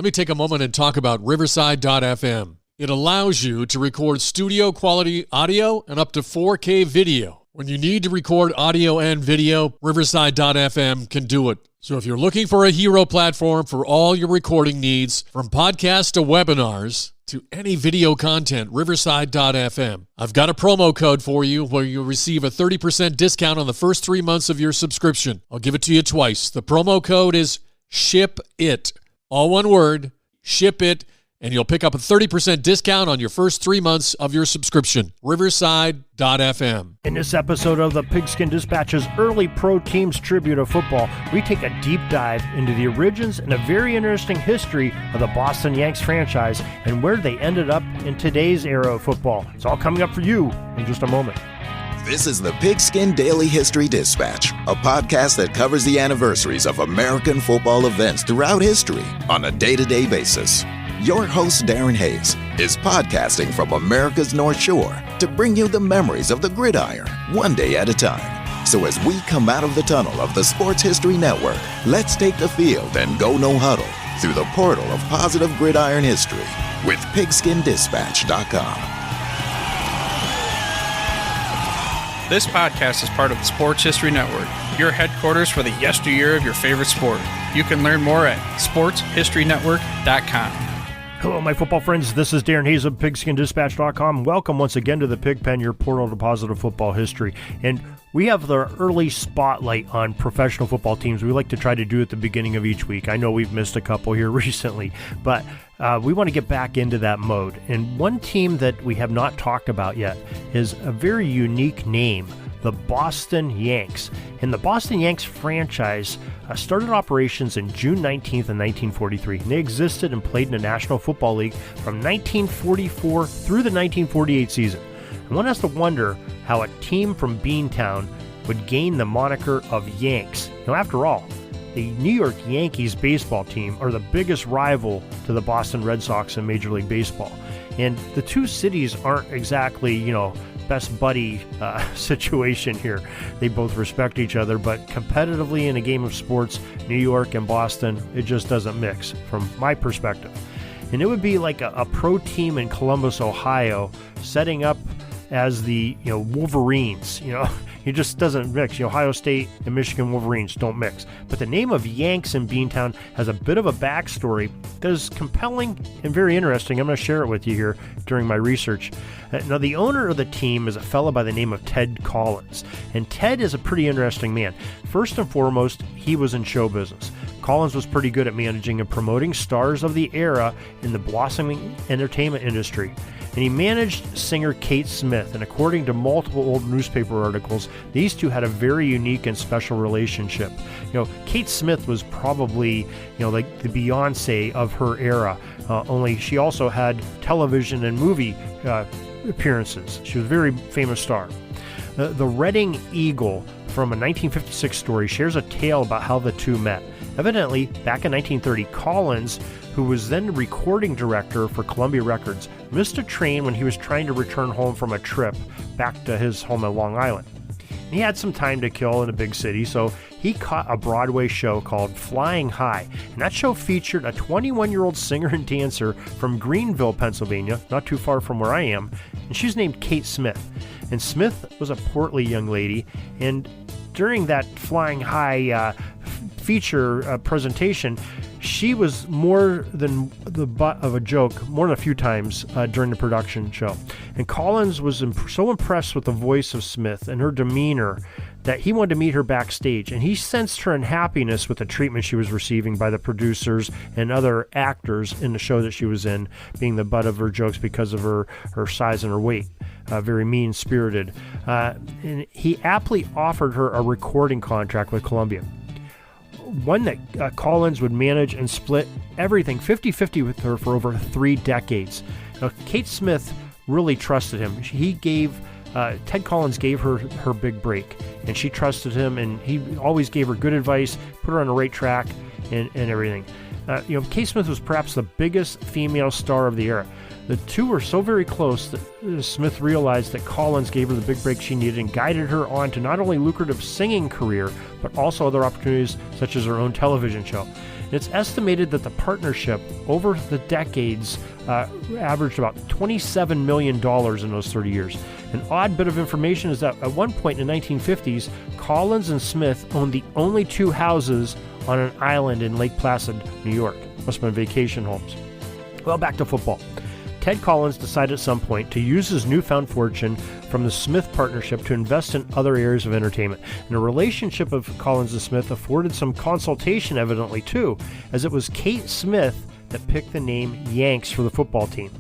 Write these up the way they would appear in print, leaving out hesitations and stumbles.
Let me take a moment and talk about Riverside.fm. It allows you to record studio quality audio and up to 4K video. When you need to record audio and video, Riverside.fm can do it. So if you're looking for a hero platform for all your recording needs, from podcasts to webinars to any video content, Riverside.fm. I've got a promo code for you where you'll receive a 30% discount on the first 3 months of your subscription. I'll give it to you twice. The promo code is SHIPIT. All one word, SHIPIT, and you'll pick up a 30% discount on your first 3 months of your subscription. Riverside.fm. In this episode of the Pigskin Dispatch's Early Pro Teams Tribute of Football, we take a deep dive into the origins and a very interesting history of the Boston Yanks franchise and where they ended up in today's era of football. It's all coming up for you in just a moment. This is the Pigskin Daily History Dispatch, a podcast that covers the anniversaries of American football events throughout history on a day-to-day basis. Your host, Darren Hayes, is podcasting from America's North Shore to bring you the memories of the gridiron, one day at a time. So as we come out of the tunnel of the Sports History Network, let's take the field and go no huddle through the portal of positive gridiron history with pigskindispatch.com. This podcast is part of the Sports History Network, your headquarters for the yesteryear of your favorite sport. You can learn more at sportshistorynetwork.com. Hello, my football friends. This is Darren Hayes of pigskindispatch.com. Welcome once again to the Pigpen, your portal to positive football history. And we have the early spotlight on professional football teams. We like to try to do at the beginning of each week. I know we've missed a couple here recently, but we want to get back into that mode. And one team that we have not talked about yet is a very unique name, the Boston Yanks. And the Boston Yanks franchise started operations in June 19th of 1943. And they existed and played in the National Football League from 1944 through the 1948 season. And one has to wonder how a team from Beantown would gain the moniker of Yanks. Now, after all, the New York Yankees baseball team are the biggest rival to the Boston Red Sox in Major League Baseball. And the two cities aren't exactly, best buddy situation here. They both respect each other, but competitively in a game of sports, New York and Boston, it just doesn't mix from my perspective. And it would be like a pro team in Columbus, Ohio, setting up as the Wolverines. It just doesn't mix. Ohio State and Michigan Wolverines don't mix. But the name of Yanks in Beantown has a bit of a backstory that is compelling and very interesting. I'm going to share it with you here during my research. Now, the owner of the team is a fellow by the name of Ted Collins. And Ted is a pretty interesting man. First and foremost, he was in show business. Collins was pretty good at managing and promoting stars of the era in the blossoming entertainment industry. And he managed singer Kate Smith, and according to multiple old newspaper articles, these two had a very unique and special relationship. Kate Smith was probably, like the Beyonce of her era, only she also had television and movie appearances. She was a very famous star. The Reading Eagle from a 1956 story shares a tale about how the two met. Evidently, back in 1930, Collins, who was then recording director for Columbia Records, missed a train when he was trying to return home from a trip back to his home at Long Island. He had some time to kill in a big city, so he caught a Broadway show called Flying High. And that show featured a 21-year-old singer and dancer from Greenville, Pennsylvania, not too far from where I am, and she's named Kate Smith. And Smith was a portly young lady, and during that Flying High feature presentation, she was more than the butt of a joke more than a few times during the production show. And Collins was so impressed with the voice of Smith and her demeanor that he wanted to meet her backstage. And he sensed her unhappiness with the treatment she was receiving by the producers and other actors in the show that she was in, being the butt of her jokes because of her size and her weight. Very mean-spirited. And he aptly offered her a recording contract with Columbia. One that Collins would manage and split everything 50-50 with her for over 3 decades. Now, Kate Smith really trusted him. Ted Collins gave her big break, and she trusted him, and he always gave her good advice, put her on the right track, and everything. Kate Smith was perhaps the biggest female star of the era. The two were so very close that Smith realized that Collins gave her the big break she needed and guided her on to not only lucrative singing career, but also other opportunities such as her own television show. And it's estimated that the partnership over the decades averaged about $27 million in those 30 years. An odd bit of information is that at one point in the 1950s, Collins and Smith owned the only two houses on an island in Lake Placid, New York. Must have been vacation homes. Well, back to football. Ted Collins decided at some point to use his newfound fortune from the Smith partnership to invest in other areas of entertainment. And the relationship of Collins and Smith afforded some consultation, evidently, too, as it was Kate Smith that picked the name Yanks for the football team.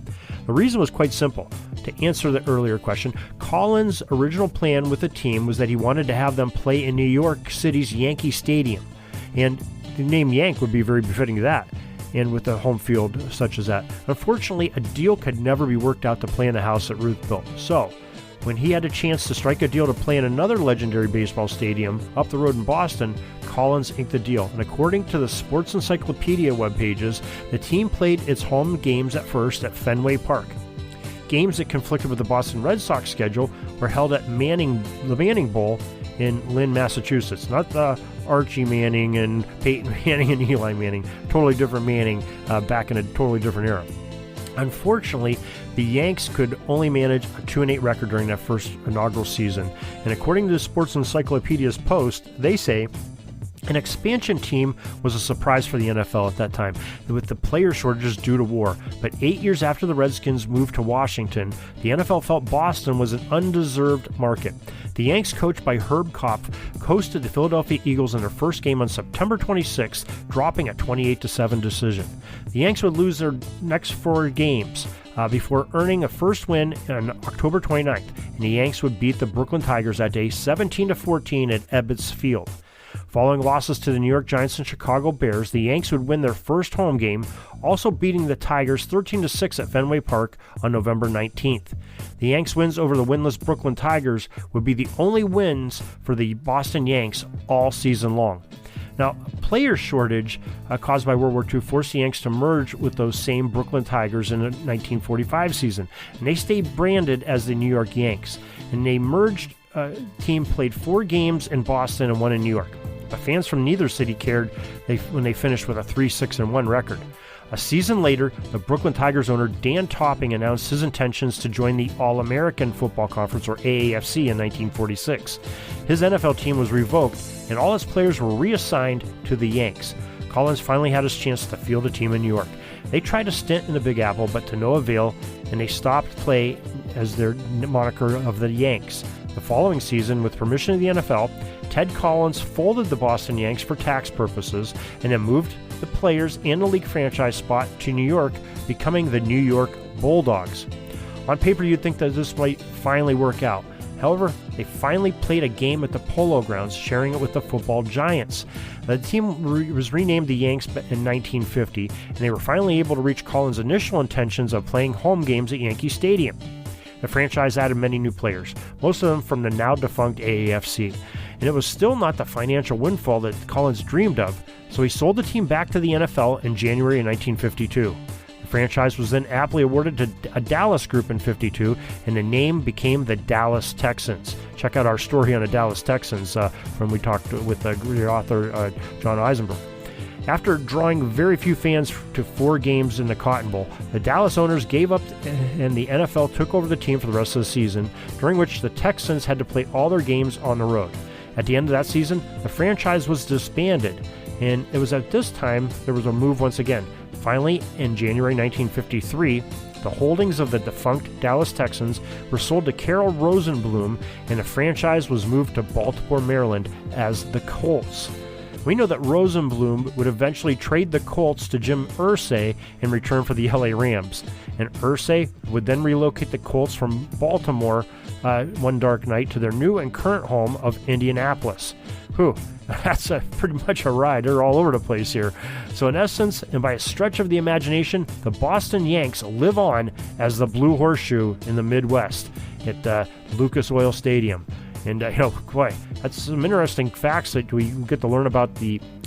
The reason was quite simple. To answer the earlier question, Collins' original plan with the team was that he wanted to have them play in New York City's Yankee Stadium. And the name Yank would be very befitting to that, and with a home field such as that. Unfortunately, a deal could never be worked out to play in the house that Ruth built. So, when he had a chance to strike a deal to play in another legendary baseball stadium up the road in Boston, Collins inked the deal. And according to the Sports Encyclopedia web pages, the team played its home games at first at Fenway Park. Games that conflicted with the Boston Red Sox schedule were held at the Manning Bowl in Lynn, Massachusetts. Not the Archie Manning and Peyton Manning and Eli Manning. Totally different Manning back in a totally different era. Unfortunately, the Yanks could only manage a 2-8 record during that first inaugural season. And according to the Sports Encyclopedia's post, they say an expansion team was a surprise for the NFL at that time, with the player shortages due to war. But 8 years after the Redskins moved to Washington, the NFL felt Boston was an undeserved market. The Yanks, coached by Herb Kopf, hosted the Philadelphia Eagles in their first game on September 26th, dropping a 28-7 decision. The Yanks would lose their next 4 games before earning a first win on October 29th, and the Yanks would beat the Brooklyn Tigers that day 17-14 at Ebbets Field. Following losses to the New York Giants and Chicago Bears, the Yanks would win their first home game, also beating the Tigers 13-6 at Fenway Park on November 19th. The Yanks' wins over the winless Brooklyn Tigers would be the only wins for the Boston Yanks all season long. Now, a player shortage caused by World War II forced the Yanks to merge with those same Brooklyn Tigers in the 1945 season, and they stayed branded as the New York Yanks. And they merged team played 4 games in Boston and 1 in New York. But fans from neither city cared when they finished with a 3-6-1 record. A season later, the Brooklyn Tigers owner Dan Topping announced his intentions to join the All-American Football Conference, or AAFC, in 1946. His NFL team was revoked, and all his players were reassigned to the Yanks. Collins finally had his chance to field a team in New York. They tried a stint in the Big Apple, but to no avail, and they stopped play as their moniker of the Yanks. The following season, with permission of the NFL, Ted Collins folded the Boston Yanks for tax purposes and then moved the players and the league franchise spot to New York, becoming the New York Bulldogs. On paper, you'd think that this might finally work out. However, they finally played a game at the Polo Grounds, sharing it with the football Giants. The team was renamed the Yanks in 1950, and they were finally able to reach Collins' initial intentions of playing home games at Yankee Stadium. The franchise added many new players, most of them from the now-defunct AAFC, and it was still not the financial windfall that Collins dreamed of, so he sold the team back to the NFL in January of 1952. The franchise was then aptly awarded to a Dallas group in 52, and the name became the Dallas Texans. Check out our story on the Dallas Texans when we talked with the author John Eisenberg. After drawing very few fans to 4 games in the Cotton Bowl, the Dallas owners gave up and the NFL took over the team for the rest of the season, during which the Texans had to play all their games on the road. At the end of that season, the franchise was disbanded, and it was at this time there was a move once again. Finally, in January 1953, the holdings of the defunct Dallas Texans were sold to Carroll Rosenblum, and the franchise was moved to Baltimore, Maryland as the Colts. We know that Rosenblum would eventually trade the Colts to Jim Irsay in return for the LA Rams, and Irsay would then relocate the Colts from Baltimore one dark night to their new and current home of Indianapolis. That's pretty much a ride. They're all over the place here. So in essence, and by a stretch of the imagination, the Boston Yanks live on as the Blue Horseshoe in the Midwest at Lucas Oil Stadium. And, boy, that's some interesting facts that we get to learn about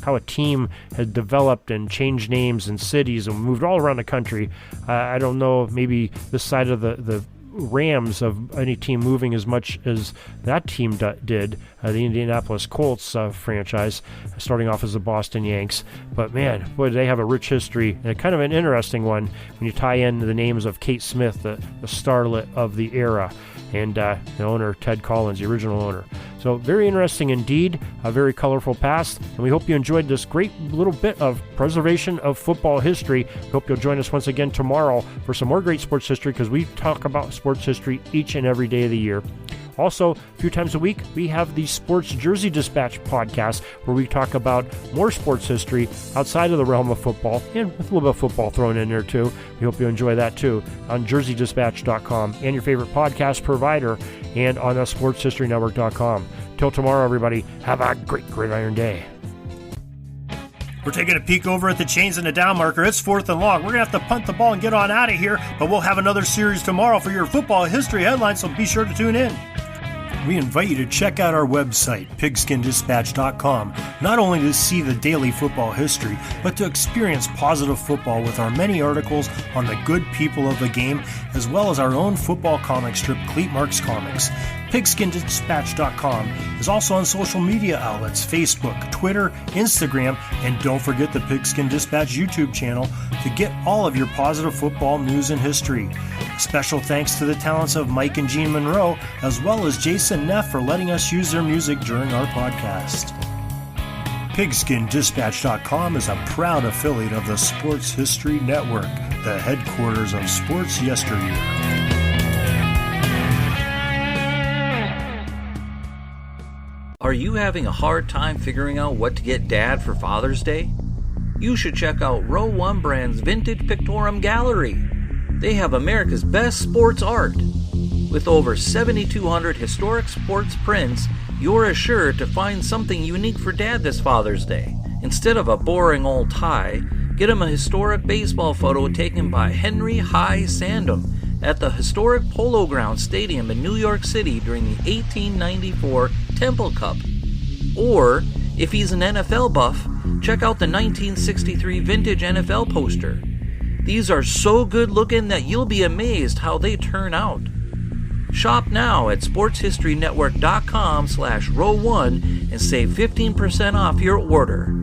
how a team has developed and changed names and cities and moved all around the country. I don't know, maybe this side of the rams of any team moving as much as that team did, the Indianapolis Colts franchise, starting off as the Boston Yanks. But man, boy, they have a rich history, and kind of an interesting one when you tie in the names of Kate Smith, the starlet of the era, and the owner, Ted Collins, the original owner. So very interesting indeed, a very colorful past, and we hope you enjoyed this great little bit of preservation of football history. We hope you'll join us once again tomorrow for some more great sports history, because we talk about sports history each and every day of the year. Also, a few times a week, we have the Sports Jersey Dispatch podcast, where we talk about more sports history outside of the realm of football, and with a little bit of football thrown in there too. We hope you enjoy that too on jerseydispatch.com and your favorite podcast provider, and on sportshistorynetwork.com. Till tomorrow, everybody, have a great gridiron day. We're taking a peek over at the chains and the down marker. It's 4th and long. We're going to have to punt the ball and get on out of here, but we'll have another series tomorrow for your football history headlines, so be sure to tune in. We invite you to check out our website, pigskindispatch.com, not only to see the daily football history, but to experience positive football with our many articles on the good people of the game, as well as our own football comic strip, Cleat Marks Comics. Pigskindispatch.com is also on social media outlets, Facebook, Twitter, Instagram, and don't forget the Pigskin Dispatch YouTube channel to get all of your positive football news and history. Special thanks to the talents of Mike and Gene Monroe, as well as Jason Neff, for letting us use their music during our podcast. PigskinDispatch.com is a proud affiliate of the Sports History Network, the headquarters of sports yesteryear. Are you having a hard time figuring out what to get Dad for Father's Day? You should check out Row 1 Brand's Vintage Pictorum Gallery. They have America's best sports art. With over 7,200 historic sports prints, you're assured to find something unique for Dad this Father's Day. Instead of a boring old tie, get him a historic baseball photo taken by Henry High Sandom at the historic Polo Grounds Stadium in New York City during the 1894 Temple Cup. Or, if he's an NFL buff, check out the 1963 vintage NFL poster. These are so good looking that you'll be amazed how they turn out. Shop now at sportshistorynetwork.com/row1 and save 15% off your order.